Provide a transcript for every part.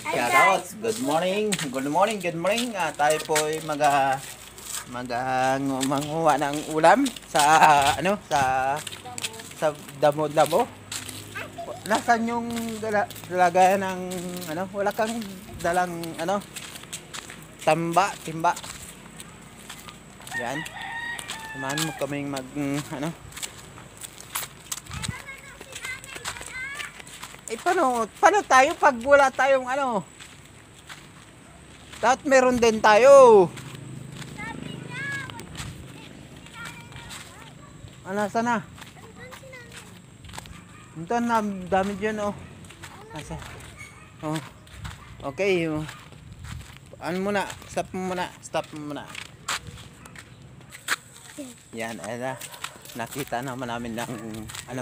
Shoutouts, good morning, good morning. Tayo po ay manguha ng ulam sa sa damo-damo. Nasaan yung dalagayan ng wala kang dalang timba. Yan. Samahan mo kaming paano tayo pag wala tayong dapat meron din tayo. Nasa na? Ito na, dami dyan Nasa? Okay. Stop muna. Yan, nakita naman namin ng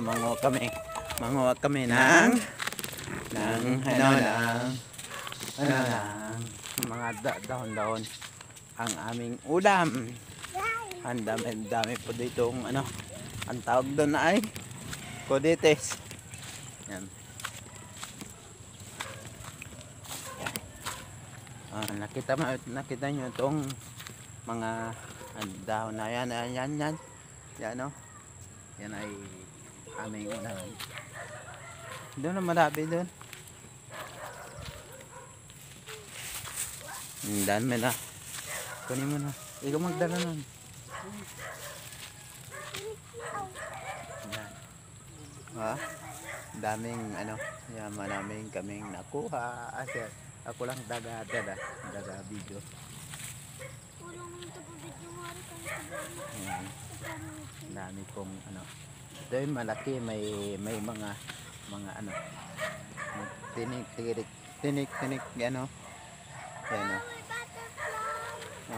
manguha kami ng mga dahon-dahon ang aming ulam. Ang dami po dito ang tawag doon ay kodites. Yan. Nakita nyo itong mga dahon na yan. Yan ay aming ulam. Doon na marami doon. Dami na. Kunin mo na. Ikaw magdala nun. Daming yan, maraming kaming nakuha. Ako lang daga video. Yan. Dami kong doon malaki may mga tinik yan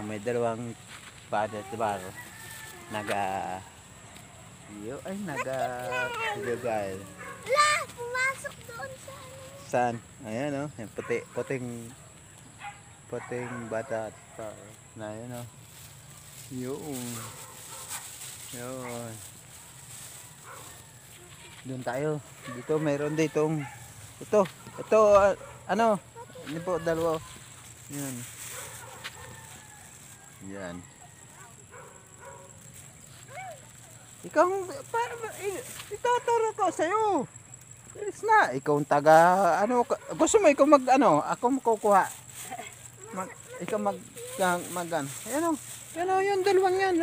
may dalawang butterfly nagagay. Pumasok doon Saan? Ayan yung puting bata na yan yun. Doon tayo. Dito mayroon ditong ito hindi po dalawa. Yan. Ikaw ituturo ko sa'yo. Bilis na. Ikaw ang taga gusto mo ikaw ako makukuha. Ikaw ayan yung dalawang yan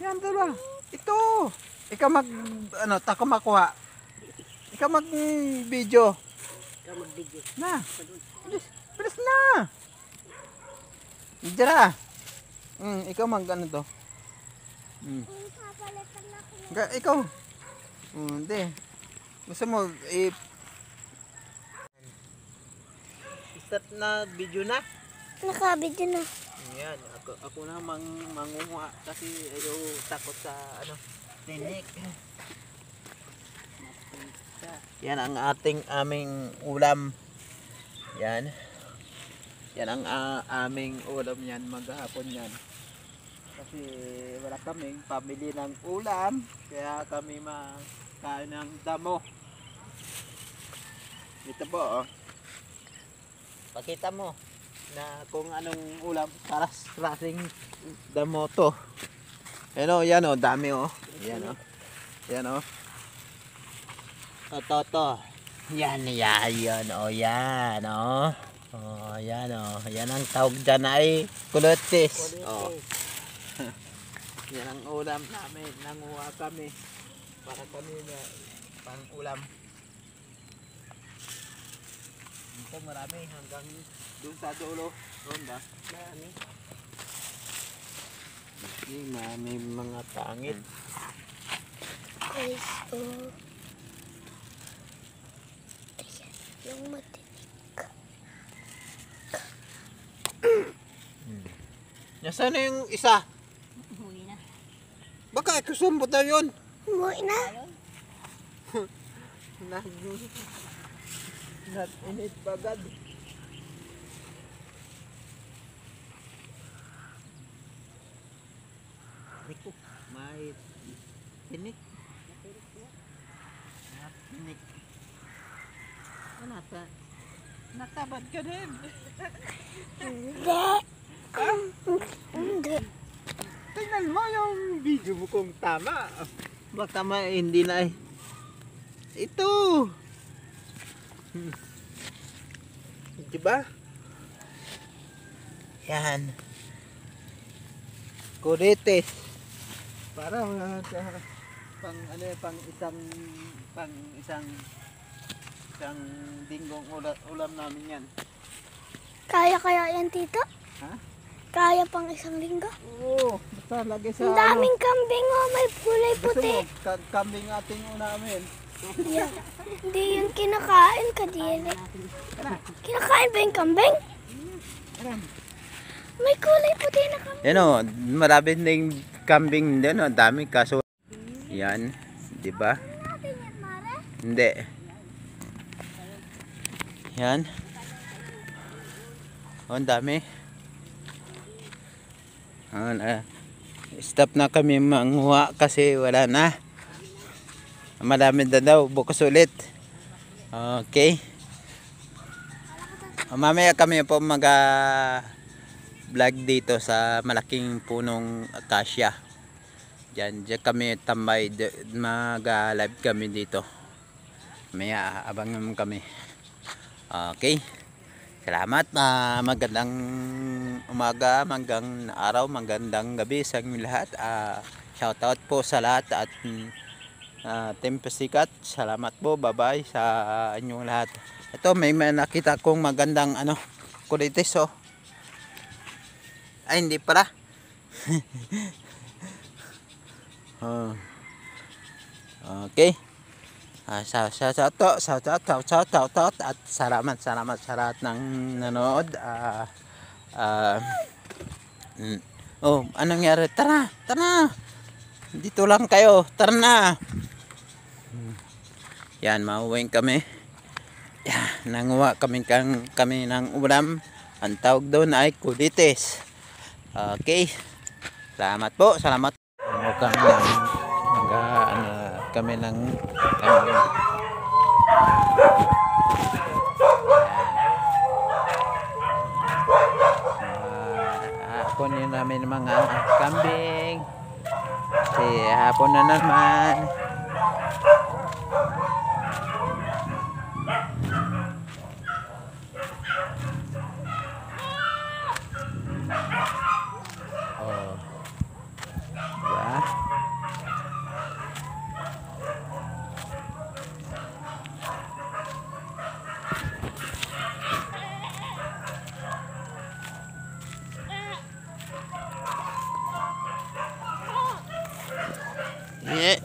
yan dalawa. Ito. Ikaw tako makuha. Ikaw video. Na. Bilis na. Dira. Ikaw to. Ikaw. Hindi. Gusto mo start na video na? Naka-video na. Yan, ako na mangunguha kasi ayaw takot sa tinik. Yan ang aming ulam. Yan ang aming ulam yan maghapon yan. Kasi wala kaming pamili ng ulam, kaya kami makain ng damo. Ito po pakita mo na kung anong ulam para klaseng damo to. Yan dami yan to. Yan ang tawag dyan ay kulotes. Yan ang ulam namin. Nanguha kami para kami na pang ulam. Ito marami hanggang doon sa dulo. Doon ba? May mga pangit. Guys, yung matinik. Nasaan na yung isa? Umuwi na. Baka ikusumbot na yun. Umuwi na. Not init bagad. May tinik. Tinik. Ano ta? Nakabad ka din. Hindi. Hindi. Tingnan mo yung video mo kung tama. Baka hindi na eh. Ito. Diba? Yan. Kurites. Para pang ano pang isang dinggong ulam namin yan. Kaya yan, tito? Ha? Kaya pang isang linggo? Oo, basta lagi sa Ang daming kambing, oh, may kulay Gusto puti. mo, kambing ating namin. Yeah. Hindi yun kinakain, kadiri. Kinakain ba yung kambing? May kulay puti na kambing. Yan o, marami ding kambing din o, dami kaso. Yan, di ba? Natin yan, Mare? Hindi. Yan. O, ang dami. Stop na kami manguha kasi wala na. Marami na daw, bukas ulit. Okay. Mamaya kami po vlog dito sa malaking punong acacia. Diyan kami tambay, mag-live kami dito. Mamaya abangan kami. Okay. Salamat. Magandang umaga, magandang araw, magandang gabi sa inyong lahat. Shoutout po sa lahat at Team Pasikat. Salamat po. Bye-bye sa inyong lahat. Ito may nakita kong magandang kurites oh. Ay hindi pala. Okay. Shout out at salamat sa lahat ng nanood. Oh, anong nangyari? Tara. Dito lang kayo. Tara na. Yan, mauwing kami. Yan, nanguha kami ng ulam. Ang tawag doon ay kulites. Okay. Salamat po. Salamat. Kami ng kunin namin mga kambing. Kasi hapon na naman. Oh. Diba? Yeah.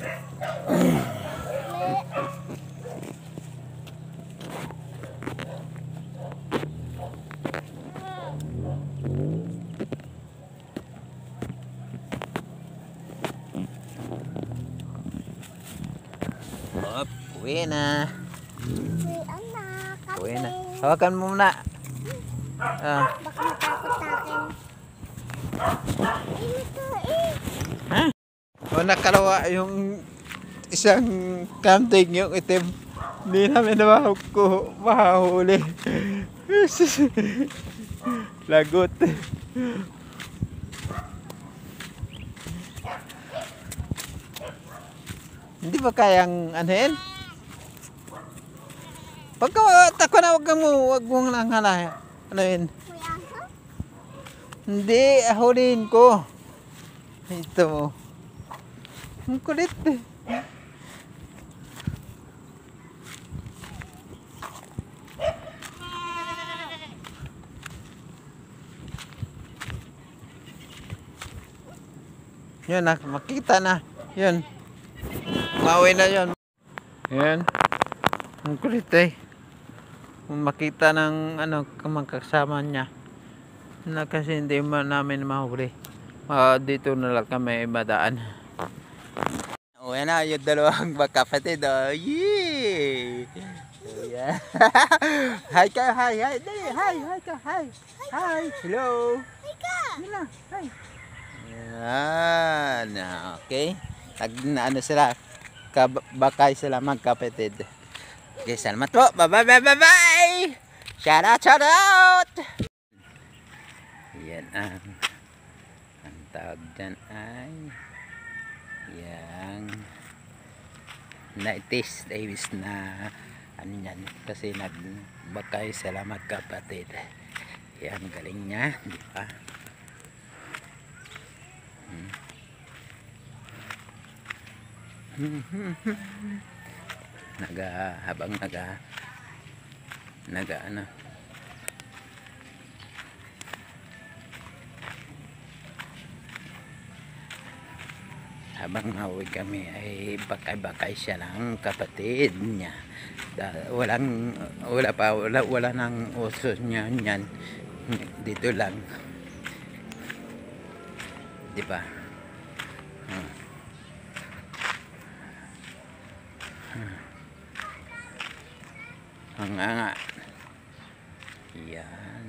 Hop, uwi na. May anak, Uwi na. kambing. Hawakan mo muna. Baka matakot sa akin. Ito Ha? O nakalawa yung isang kambing yung itim. Hindi namin mahahuli. Lagot. Hindi ba kayang anuhin? Pagka tako na wag mong lang anuhin. may aso? Hindi, ahulihin ko. Ito mo. Ang kulit eh. Yun na, makita na. Yun. Mauwi na yun. Yun. Ang kulit eh. Kung makita ng kasama niya. Na kasi hindi namin mahuli. Dito na lang kami madaan. Uwi na yung dalawang magkapatid. Oh. Yee! Yeah. Hi ka, hi. Hi ka, hi. Hi. Hello. Hi ka! Yun na, hi. Yan. Okay. Sila. Bakay sila magkapatid. Okay, salamat po. Bye. Shout out, shout out! Yan ang tawag dyan ay yang Naitis Davis na ano yan, kasi nagbakay sila magkapatid. Yan, galing niya, di ba? Habang ano, habang mauwi kami ay bakay-bakay siya ng kapatid niya. Wala nang uso niya niyan dito lang, di ba? Nga. Yan.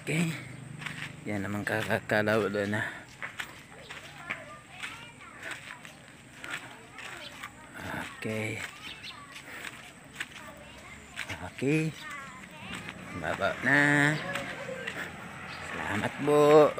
Okay. Yan naman kakakalaw na. Okay. Okay. Baba na. Salamat po.